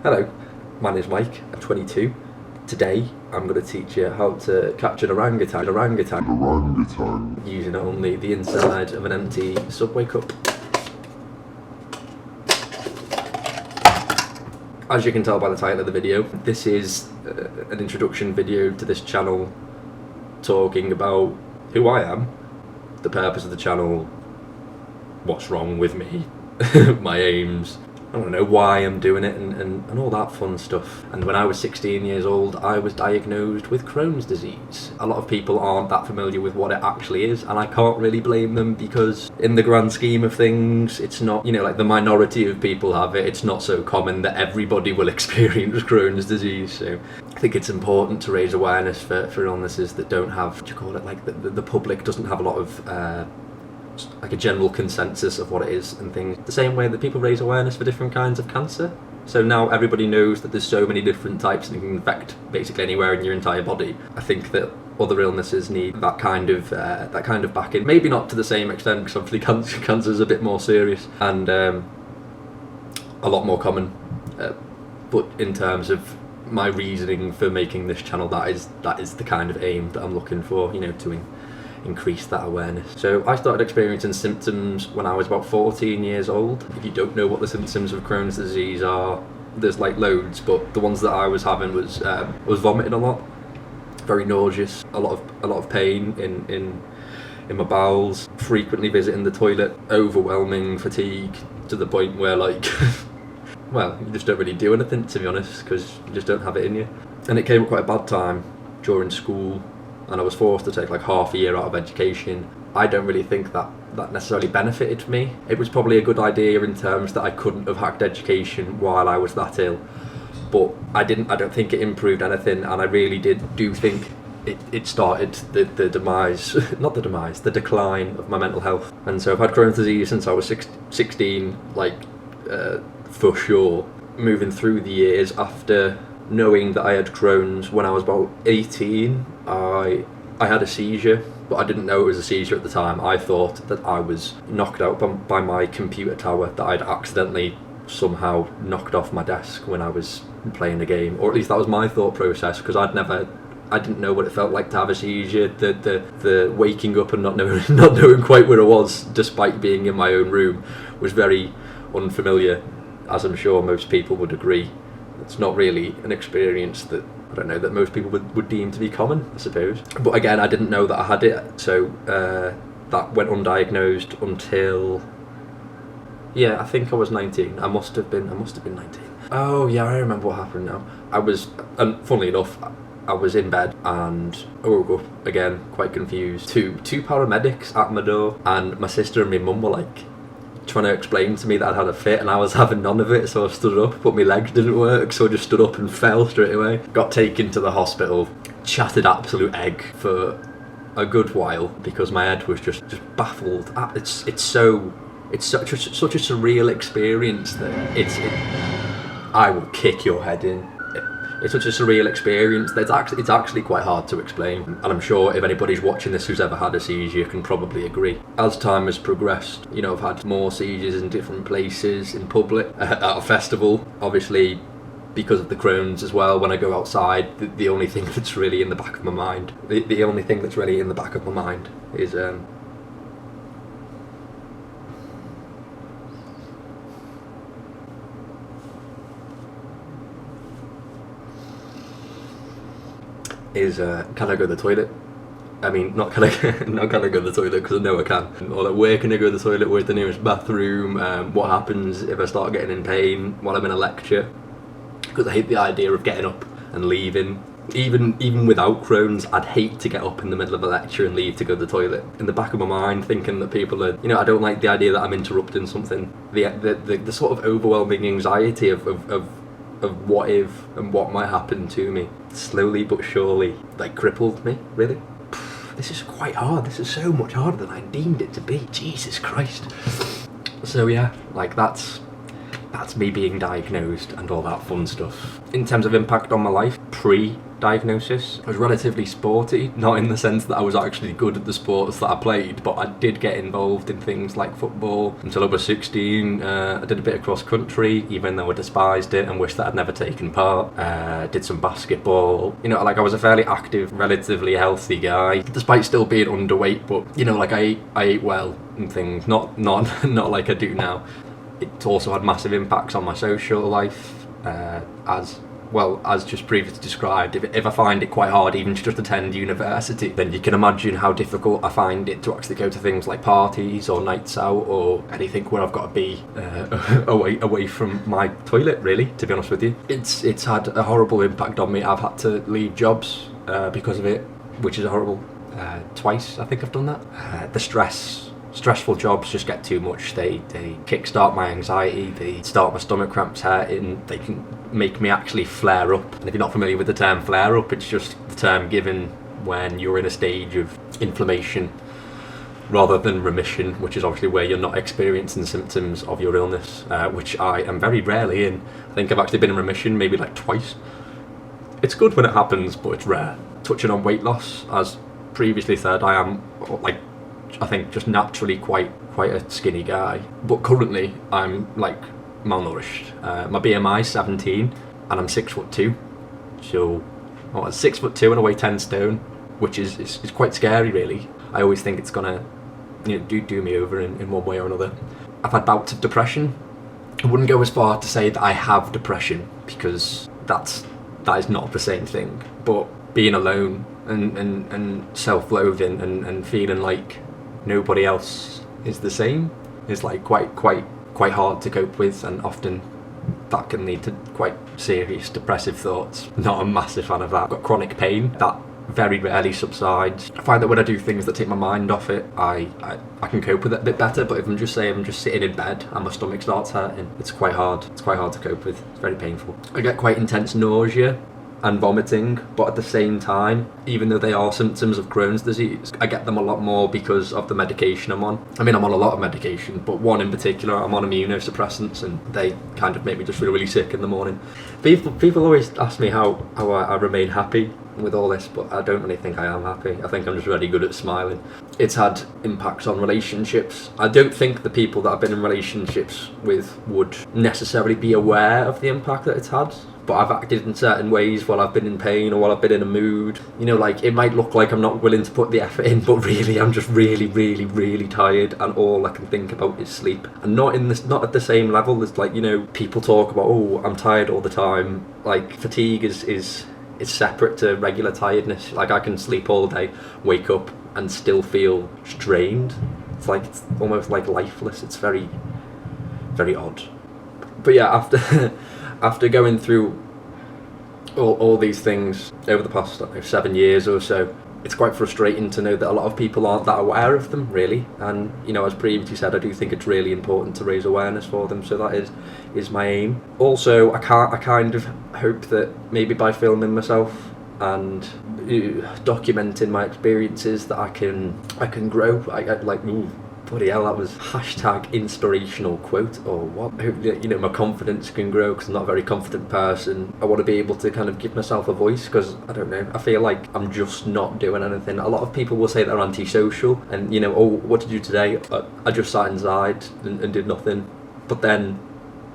Hello, my name's Mike, I'm 22. Today I'm going to teach you how to catch an orangutan using only the inside of an empty Subway cup. As you can tell by the title of the video, this is an introduction video to this channel talking about who I am, the purpose of the channel, what's wrong with me, my aims, I don't know why I'm doing it and all that fun stuff. And when I was 16 years old, I was diagnosed with Crohn's disease. A lot of people aren't that familiar with what it actually is, and I can't really blame them because in the grand scheme of things, it's not, like the minority of people have it. It's not so common that everybody will experience Crohn's disease. So I think it's important to raise awareness for illnesses that don't have, the public doesn't have a lot of like a general consensus of what it is and things. The same way that people raise awareness for different kinds of cancer. So now everybody knows that there's so many different types and it can infect basically anywhere in your entire body. I think that other illnesses need that kind of backing. Maybe not to the same extent, because obviously cancer is a bit more serious and a lot more common. But in terms of my reasoning for making this channel, that is the kind of aim that I'm looking for, to increase that awareness. So I started experiencing symptoms when I was about 14 years old. If you don't know what the symptoms of Crohn's disease are, there's like loads, but the ones that I was having was vomiting a lot, very nauseous, a lot of pain in my bowels, frequently visiting the toilet, overwhelming fatigue to the point where well, you just don't really do anything, to be honest, because you just don't have it in you. And it came at quite a bad time during school, and I was forced to take like half a year out of education. I don't really think that necessarily benefited me. It was probably a good idea in terms that I couldn't have hacked education while I was that ill, but I don't think it improved anything, and I really do think it started the decline of my mental health. And so I've had Crohn's disease since I was 16, for sure. Moving through the years after knowing that I had Crohn's, when I was about 18, I had a seizure, but I didn't know it was a seizure at the time. I thought that I was knocked out by my computer tower, that I'd accidentally somehow knocked off my desk when I was playing a game, or at least that was my thought process, because I didn't know what it felt like to have a seizure. The waking up and not knowing quite where I was, despite being in my own room, was very unfamiliar, as I'm sure most people would agree. It's not really an experience that most people would deem to be common, I suppose. But again, I didn't know that I had it, so that went undiagnosed until, I think I was 19. I must have been 19. Oh yeah, I remember what happened now. And funnily enough, I was in bed and I woke up again, quite confused. Two paramedics at my door, and my sister and my mum were trying to explain to me that I'd had a fit, and I was having none of it, so I stood up, but my legs didn't work, so I just stood up and fell straight away. Got taken to the hospital, chatted absolute egg for a good while because my head was just baffled. It's such a surreal experience that I will kick your head in. It's such a surreal experience that it's actually quite hard to explain, and I'm sure if anybody's watching this who's ever had a seizure can probably agree. As time has progressed, I've had more seizures in different places, in public, at a festival, obviously because of the Crohn's as well. When I go outside, the only thing that's really in the back of my mind, the only thing that's really in the back of my mind is can I go to the toilet? I mean, not can I go to the toilet, because I know I can. Or where can I go to the toilet? Where's the nearest bathroom? What happens if I start getting in pain while I'm in a lecture? Because I hate the idea of getting up and leaving. Even without Crohn's, I'd hate to get up in the middle of a lecture and leave to go to the toilet. In the back of my mind, thinking that people are, I don't like the idea that I'm interrupting something. The sort of overwhelming anxiety of what if and what might happen to me, slowly but surely, crippled me, really. This is quite hard. This is so much harder than I deemed it to be. Jesus Christ. So yeah, that's me being diagnosed and all that fun stuff. In terms of impact on my life, pre diagnosis. I was relatively sporty, not in the sense that I was actually good at the sports that I played, but I did get involved in things like football until I was 16. I did a bit of cross country, even though I despised it and wished that I'd never taken part. Did some basketball. You know, like I was a fairly active, relatively healthy guy, despite still being underweight. But you know, like I ate well and things, not like I do now. It also had massive impacts on my social life, as well as just previously described. If I find it quite hard even to just attend university, then you can imagine how difficult I find it to actually go to things like parties or nights out or anything where I've got to be away from my toilet, really, to be honest with you. It's had a horrible impact on me. I've had to leave jobs because of it, which is horrible. Twice I think I've done that. The stressful jobs just get too much. They kickstart my anxiety, they start my stomach cramps hurting, they can make me actually flare up. And if you're not familiar with the term flare up, it's just the term given when you're in a stage of inflammation rather than remission, which is obviously where you're not experiencing symptoms of your illness, which I am very rarely in. I think I've actually been in remission maybe like twice. It's good when it happens, but it's rare. Touching on weight loss, as previously said, I am like, I think just naturally quite a skinny guy, but currently I'm like malnourished. My BMI is 17 and I'm 6'2", so I'm 6'2" and I weigh 10 stone, which is quite scary, really. I always think it's gonna, you know, do me over in one way or another. I've had bouts of depression. I wouldn't go as far to say that I have depression, because that is not the same thing, but being alone and self-loathing and feeling like nobody else is the same is like quite hard to cope with, and often that can lead to quite serious depressive thoughts. Not a massive fan of that. I've got chronic pain that very rarely subsides. I find that when I do things that take my mind off it, I can cope with it a bit better, but if I'm just sitting in bed and my stomach starts hurting, it's quite hard to cope with. It's very painful. I get quite intense nausea and vomiting, but at the same time, even though they are symptoms of Crohn's disease, I get them a lot more because of the medication I'm on. I mean, I'm on a lot of medication, but one in particular, I'm on immunosuppressants, and they kind of make me just feel really sick in the morning. People always ask me how I remain happy with all this, but I don't really think I am happy. I think I'm just really good at smiling. It's had impacts on relationships. I don't think the people that I've been in relationships with would necessarily be aware of the impact that it's had, but I've acted in certain ways while I've been in pain or while I've been in a mood. You know, like, it might look like I'm not willing to put the effort in, but really I'm just really tired, and all I can think about is sleep. And not at the same level as, like, you know, people talk about, oh, I'm tired all the time. Like, fatigue is separate to regular tiredness. Like, I can sleep all day, wake up and still feel strained. It's almost like lifeless. It's very, very odd. But yeah, after going through all these things over the past, I don't know, 7 years or so, it's quite frustrating to know that a lot of people aren't that aware of them, really. And, you know, as previously said, I do think it's really important to raise awareness for them, so that is my aim. Also, I kind of hope that maybe by filming myself and documenting my experiences that I can grow. Bloody hell, that was #inspirational quote or what. I hope that, you know, my confidence can grow, because I'm not a very confident person. I want to be able to kind of give myself a voice, because, I don't know, I feel like I'm just not doing anything. A lot of people will say they're antisocial and, you know, oh, what did you do today? I just sat inside and did nothing. But then,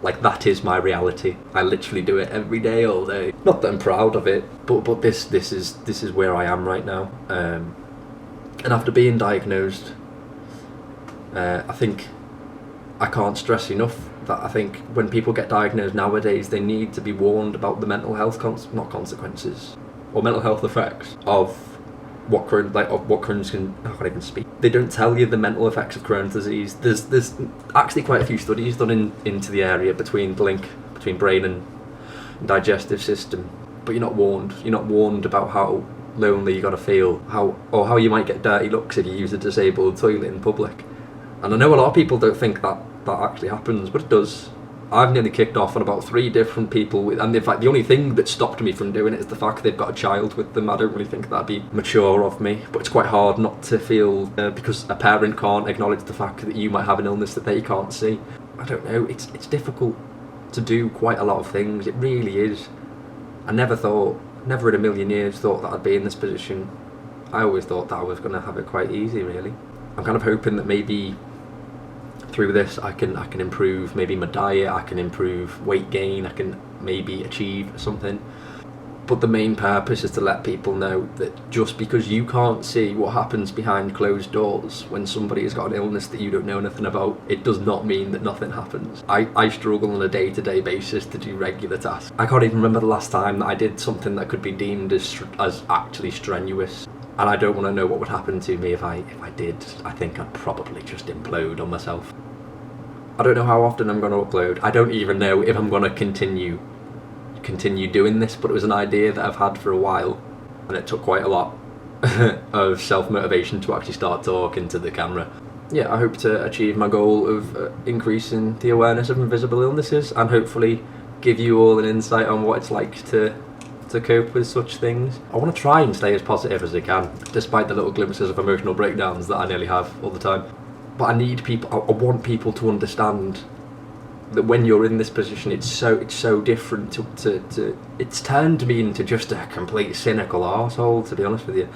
like, that is my reality. I literally do it every day, all day. Not that I'm proud of it, but this is where I am right now. And after being diagnosed, I think I can't stress enough that I think when people get diagnosed nowadays, they need to be warned about the mental health consequences or mental health effects of what Crohn's can. I can't even speak. They don't tell you the mental effects of Crohn's disease. There's actually quite a few studies done into the area between the link between brain and digestive system, but you're not warned. You're not warned about how lonely you're gonna feel, how you might get dirty looks if you use a disabled toilet in public. And I know a lot of people don't think that actually happens, but it does. I've nearly kicked off on about 3 different people, and in fact the only thing that stopped me from doing it is the fact they've got a child with them. I don't really think that'd be mature of me, but it's quite hard not to feel, because a parent can't acknowledge the fact that you might have an illness that they can't see. I don't know, it's difficult to do quite a lot of things, it really is. I never thought Never in a million years thought that I'd be in this position. I always thought that I was going to have it quite easy, really. I'm kind of hoping that maybe through this I can improve maybe my diet, I can improve weight gain, I can maybe achieve something. But the main purpose is to let people know that just because you can't see what happens behind closed doors when somebody has got an illness that you don't know anything about, it does not mean that nothing happens. I struggle on a day-to-day basis to do regular tasks. I can't even remember the last time that I did something that could be deemed as actually strenuous. And I don't want to know what would happen to me if I did. I think I'd probably just implode on myself. I don't know how often I'm going to upload. I don't even know if I'm going to continue doing this, but it was an idea that I've had for a while, and it took quite a lot of self-motivation to actually start talking to the camera. Yeah, I hope to achieve my goal of increasing the awareness of invisible illnesses, and hopefully give you all an insight on what it's like to cope with such things. I want to try and stay as positive as I can, despite the little glimpses of emotional breakdowns that I nearly have all the time. But I need people, I want people to understand that when you're in this position, it's so different to it's turned me into just a complete cynical arsehole, to be honest with you.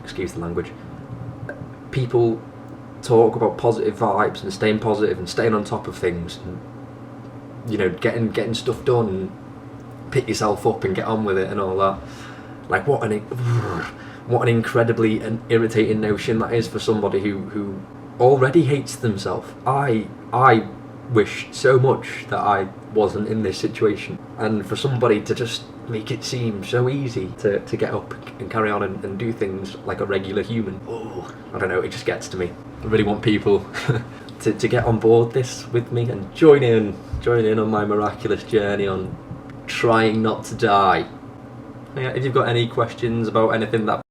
Excuse the language. People talk about positive vibes and staying positive and staying on top of things and, you know, getting stuff done and pick yourself up and get on with it and all that. Like, what an incredibly and irritating notion that is for somebody who already hates themselves. I wish so much that I wasn't in this situation, and for somebody to just make it seem so easy to get up and carry on and do things like a regular human. Oh, I don't know, it just gets to me. I really want people to get on board this with me and join in on my miraculous journey on trying not to die. Yeah, if you've got any questions about anything that